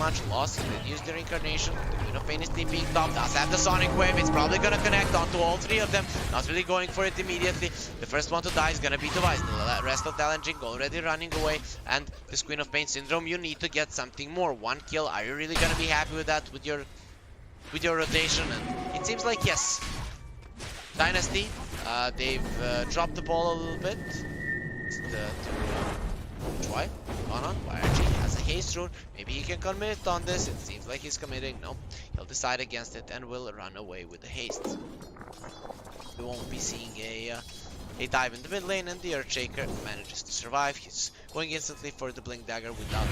much lost. He didn't use the reincarnation. The Queen of Pain is TPing top. Does have the Sonic Wave. It's probably gonna connect onto all three of them. Not really going for it immediately. The first one to die is gonna be Device. The rest of Dalanjing already running away. And this Queen of Pain syndrome, you need to get something more. One kill. Are you really gonna be happy with that? With your rotation? And it seems like yes. Dynasty, they've dropped the ball a little bit. Try on YRG has a haste rune. Maybe he can commit on this. It seems like he's committing. No, he'll decide against it and will run away with the haste. We won't be seeing a dive in the mid lane, and the Earthshaker manages to survive. He's going instantly for the Blink Dagger without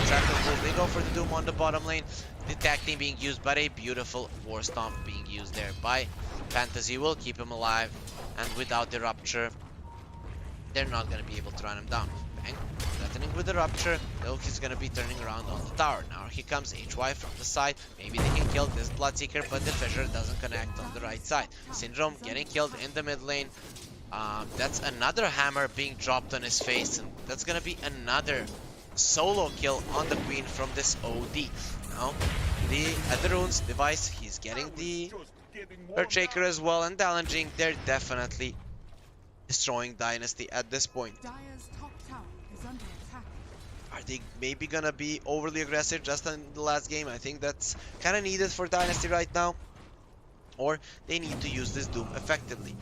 Tracker Wolf. They go for the Doom on the bottom lane. The tag team being used, but a beautiful War Stomp being used there by Fantasy will keep him alive, and without the Rupture, they're not going to be able to run him down. Bang, threatening with the Rupture, though he's going to be turning around on the tower. Now here comes HY from the side. Maybe they can kill this Bloodseeker, but the Fissure doesn't connect on the right side. Syndrome getting killed in the mid lane. That's another hammer being dropped on his face, and that's going to be another solo kill on the Queen from this OD. Now, at the runes device, he's getting the Earthshaker as well, and Dalanjing, they're definitely destroying Dynasty at this point. Are they maybe gonna be overly aggressive just in the last game? I think that's kind of needed for Dynasty right now. Or they need to use this Doom effectively.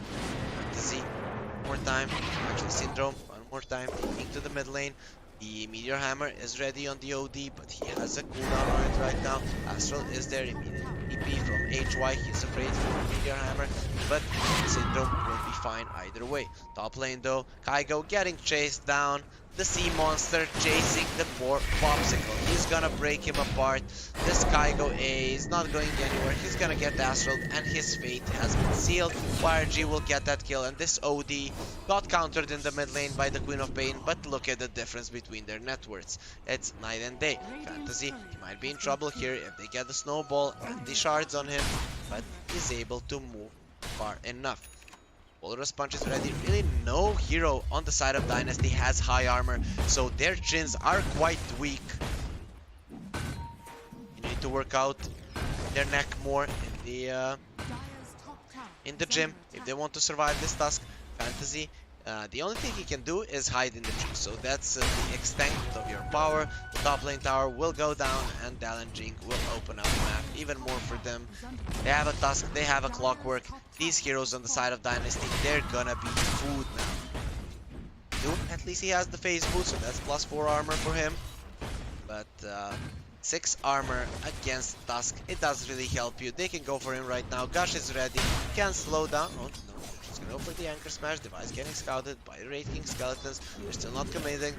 Fantasy, one more time. Actually, Syndrome, one more time. Into the mid lane. The Meteor Hammer is ready on the OD, but he has a cooldown on it right now. Astral is there, immediate EP from HY. He's afraid for the Meteor Hammer, but Syndrome will be fine either way. Top lane though, Kaigo getting chased down. The sea monster chasing the poor Popsicle. He's gonna break him apart. This Kaigo is not going anywhere. He's gonna get Astral, and his fate has been sealed. YRG will get that kill, and this OD got countered in the mid lane by the Queen of Pain, but look at the difference between their net worths. It's night and day. Fantasy, he might be in trouble here if they get the snowball and the shards on him, but he's able to move far enough. Walrus Punch is ready. Really no hero on the side of Dynasty has high armor, so their chins are quite weak. You need to work out their neck more in the gym if they want to survive this task. Fantasy, the only thing he can do is hide in the tree, so that's the extent of your power. The top lane tower will go down, and Dalanjing will open up the map even more for them. They have a Tusk, they have a Clockwork. These heroes on the side of Dynasty, they're gonna be food now. Doom, at least he has the phase boot, so that's +4 armor for him. But 6 armor against Tusk, it doesn't really help you. They can go for him right now. Gush is ready, can slow down. Oh, no. He's gonna go for the Anchor Smash. Device getting scouted by the Wraith King Skeletons. They're still not committing.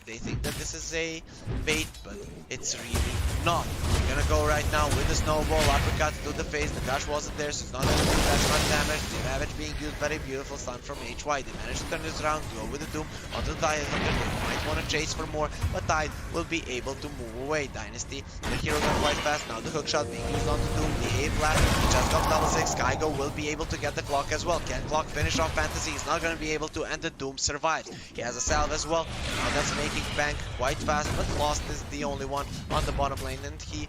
They think that this is a bait, but it's really not. They're gonna go right now with the snowball uppercut to the face. The Gush wasn't there, so it's not gonna do that much damage. The damage being used, very beautiful stun from HY. They managed to turn this around, go with the Doom onto the Tide Hunter. They might want to chase for more, but Tide will be able to move away. Dynasty, their heroes are quite fast. Now the hookshot being used onto Doom. The 8 blast just got double 6. Kaigo will be able to get the clock as well. Can clock finish off Fantasy? He's not going to be able to, and the Doom survives. He has a salve as well. Now that's making bank quite fast, but Lost is the only one on the bottom lane, and he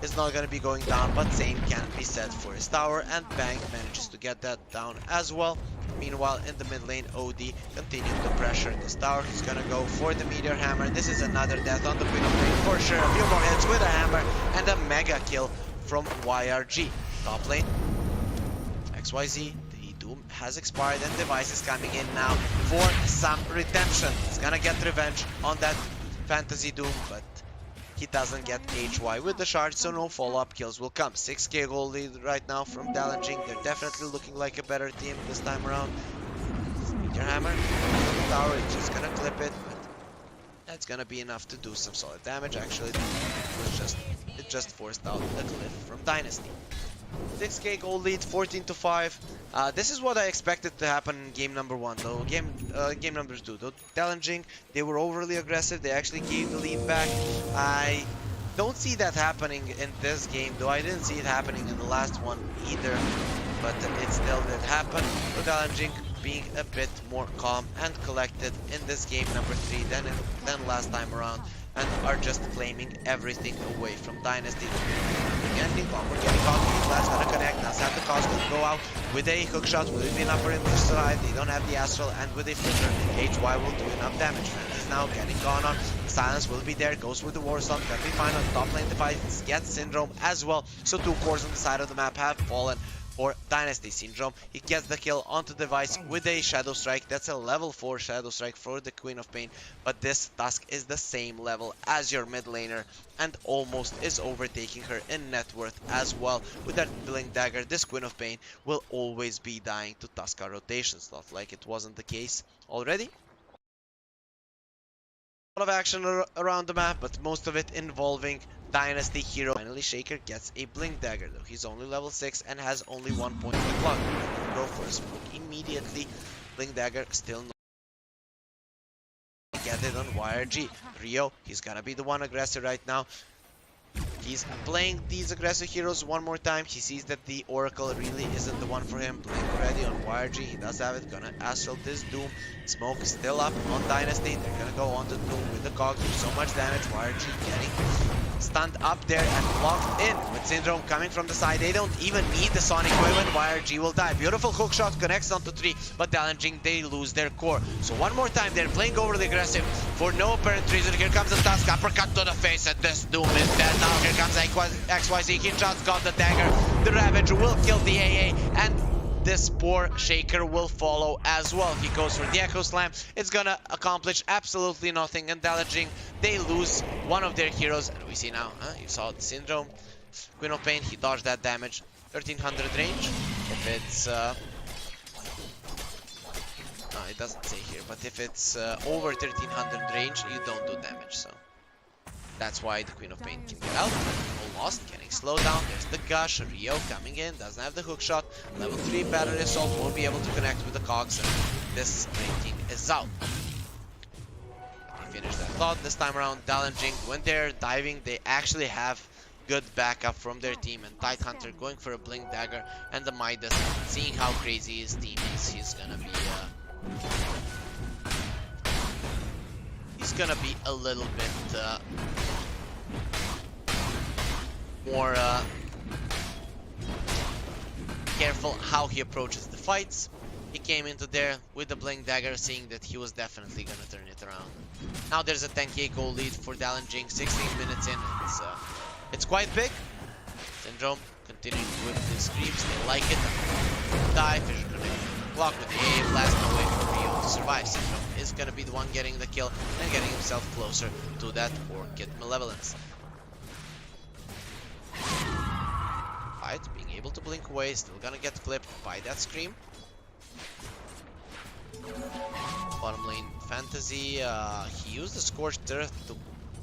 is not going to be going down, but same can be said for his tower, and Bang manages to get that down as well. Meanwhile, in the mid lane, OD continuing to pressure this tower. He's going to go for the Meteor Hammer. This is another death on the Queen of Pain for sure. A few more hits with a hammer, and a mega kill from YRG. Top lane, XYZ. Doom has expired, and Device is coming in now for some redemption. He's gonna get revenge on that Fantasy Doom, but he doesn't get HY with the shard, so no follow-up kills will come. 6k gold lead right now from Dalanjing. They're definitely looking like a better team this time around. Meteor Hammer, the tower is just gonna clip it, but that's gonna be enough to do some solid damage. Actually, it just forced out the cliff from Dynasty. 6k gold lead, 14-5. This is what I expected to happen in game number 1, though. Game number 2, though. Dalanjing, they were overly aggressive. They actually gave the lead back. I don't see that happening in this game, though. I didn't see it happening in the last one either, but it still did happen. With Dalanjing being a bit more calm and collected in this game number 3 than last time around. and are just claiming everything away from Dynasty. Again, we're getting caught. Flash gonna connect. Now Santa Claus will go out with a hook shot. Will it be enough for him to survive? They don't have the Astral, and with a flicker, HY will do enough damage. Fantasy's now getting gone on. Silence will be there. Goes with the Warstone. Gonna be fine on top lane. The fight gets Syndrome as well. So 2 cores on the side of the map have fallen for Dynasty. Syndrome, he gets the kill onto the device with a Shadow Strike. That's a level 4 Shadow Strike for the Queen of Pain, but this Tusk is the same level as your mid laner and almost is overtaking her in net worth as well. With that Blink Dagger, this Queen of Pain will always be dying to Tuska rotation slot, like it wasn't the case already. A lot of action around the map, but most of it involving Dynasty hero. Finally, Shaker gets a Blink Dagger, though he's only level 6 and has only 1 point on the clock. Go for a smoke immediately. Blink Dagger still not get it on YRG. Rio, he's gonna be the one aggressive right now. He's playing these aggressive heroes one more time. He sees that the Oracle really isn't the one for him. Blink ready on YRG. He does have it. Gonna Astral this Doom. Smoke still up on Dynasty. They're gonna go on to Doom with the Cog. Do so much damage. YRG getting stunned up there and blocked in with Syndrome coming from the side. They don't even need the Sonic Wave when YRG will die. Beautiful hook shot connects onto 3, but Dalanjing, they lose their core. So one more time, they're playing overly aggressive for no apparent reason. Here comes the Tusk, uppercut to the face, and this Doom is dead now. Here comes XYZ, Kinshot's got the dagger. The Ravager will kill the AA, and this poor Shaker will follow as well. He goes for the Echo Slam. It's gonna accomplish absolutely nothing, and Dalanjing, they lose one of their heroes. And we see now, you saw the Syndrome. Queen of Pain, he dodged that damage. 1300 range. If it's... no, it doesn't say here, but if it's over 1300 range, you don't do damage, so... That's why the Queen of Pain can get out. All lost, getting slowed down. There's the Gush. Rio coming in, doesn't have the hook shot. Level 3 Battery Assault won't be able to connect with the cogs, and this rating is out. They finished that thought this time around. Dalanjing went there, diving. They actually have good backup from their team, and Tidehunter going for a Blink Dagger, and the Midas, seeing how crazy his team is, he's gonna be a little bit more careful how he approaches the fights. He came into there with the Blink Dagger, seeing that he was definitely gonna turn it around. Now there's a 10k goal lead for Dalanjing, 16 minutes in. It's quite big. Syndrome continuing with his creeps, they like it. Die, Fisher connecting. Block with the A, blast, no way for Rio to survive. Syndrome is gonna be the one getting the kill and getting himself closer to that Orchid Malevolence. Fight, being able to blink away, still gonna get clipped by that scream. Bottom lane Fantasy, he used the Scorched Earth to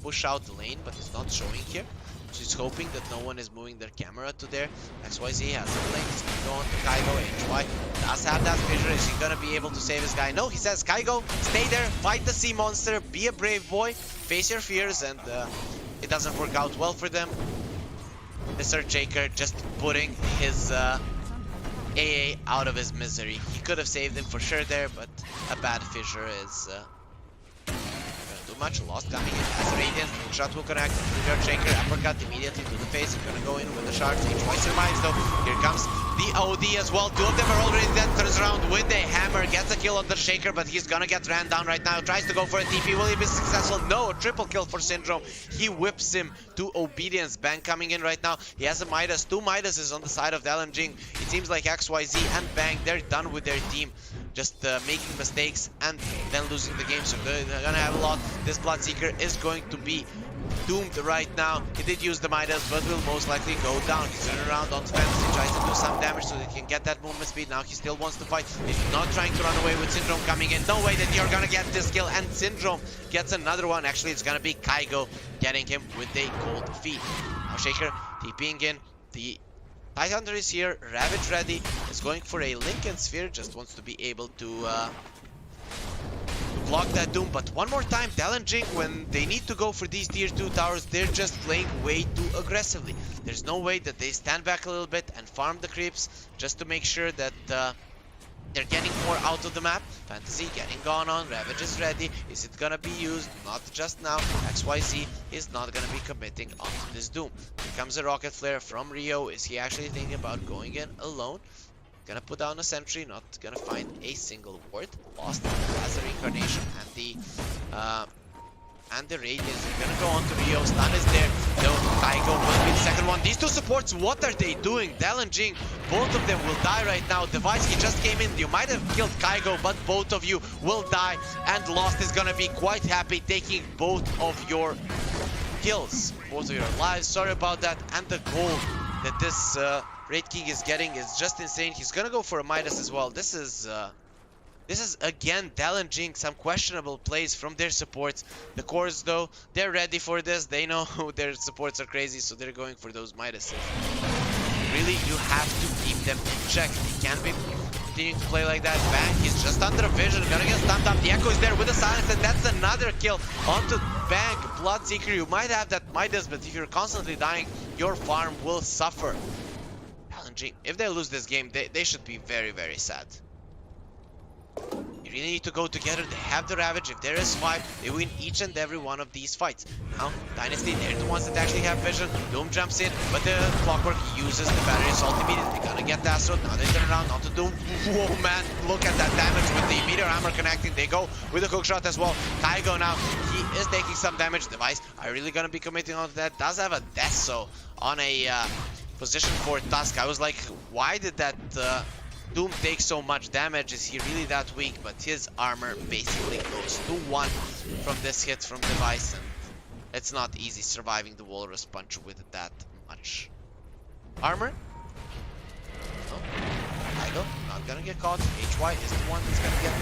push out the lane, but it's not showing here. So he's hoping that no one is moving their camera to there. XYZ has the blink, he's gonna go on to Kaigo. HY does have that fissure. Is he gonna be able to save his guy? No, he says, Kaigo, stay there, fight the sea monster, be a brave boy, face your fears, and it doesn't work out well for them. Mr. Shaker just putting his AA out of his misery. He could have saved him for sure there, but a bad fissure is too much. Lost coming in as Radiant. Shot will connect. Trigger Shaker. Uppercut immediately to the face. He's gonna go in with the shards. HY survives though. Here comes the OD as well. 2 of them are already dead. Turns around with a hammer. Gets a kill on the Shaker, but he's gonna get ran down right now. Tries to go for a TP. Will he be successful? No. A triple kill for Syndrome. He whips him to Obedience. Bang coming in right now. He has a Midas. 2 Midases on the side of Dalanjing. It seems like XYZ and Bang, they're done with their team. Just making mistakes and then losing the game, so they're gonna have a lot. This Bloodseeker is going to be doomed right now. He did use the Midas, but will most likely go down. He's turning around on Fantasy, tries to do some damage so that he can get that movement speed. Now he still wants to fight. He's not trying to run away with Syndrome coming in. No way that you're gonna get this kill, and Syndrome gets another one. Actually, it's gonna be Kaigo getting him with a cold feet. Now Shaker TPing in. The Tidehunter is here, Ravage ready, is going for a Lincoln Sphere, just wants to be able to block that Doom. But one more time, Dalanjing, when they need to go for these tier 2 towers, they're just playing way too aggressively. There's no way that they stand back a little bit and farm the creeps, just to make sure that They're getting more out of the map. Fantasy getting gone on. Ravage is ready. Is it gonna be used? Not just now. XYZ is not gonna be committing onto this Doom. Here comes a rocket flare from Rio. Is he actually thinking about going in alone? Gonna put down a sentry. Not gonna find a single ward. Lost as a reincarnation, and the radiance. They're gonna go on to Rio. Stun is there. No, Kaigo will be the second one. These two supports, what are they doing? Dalanjing, both of them will die right now. Device, he just came in. You might have killed Kaigo, but both of you will die. And Lost is gonna be quite happy taking both of your kills, both of your lives. Sorry about that. And the gold that this Raid King is getting is just insane. He's gonna go for a Midas as well. This is again Dalanjing, some questionable plays from their supports. The cores though, they're ready for this. They know their supports are crazy, so they're going for those Midases. Really, you have to keep them in check. They can't be continuing to play like that. Bang, he's just under a vision, gonna get stunned up. The Echo is there with the silence, and that's another kill onto Bang. Bloodseeker, you might have that Midas, but if you're constantly dying, your farm will suffer. Dalanjing, if they lose this game, they should be very, very sad. You really need to go together. They have the Ravage. If there is 5, they win each and every one of these fights. Now, Dynasty, they're the ones that actually have vision. Doom jumps in, but the Clockwork uses the Battery Assault immediately. Gonna get the Astro. Now they turn around onto Doom. Whoa, man, look at that damage with the Meteor Hammer connecting. They go with the Hook Shot as well. Kaigo now, he is taking some damage. Device are really gonna be committing onto that. Does have a Death So on a position for Tusk. I was like, why did that Doom takes so much damage? Is he really that weak? But his armor basically goes to 1 from this hit from Device, and it's not easy surviving the Walrus Punch with that much armor. Oh, Kaigo not gonna get caught. HY is the one that's gonna get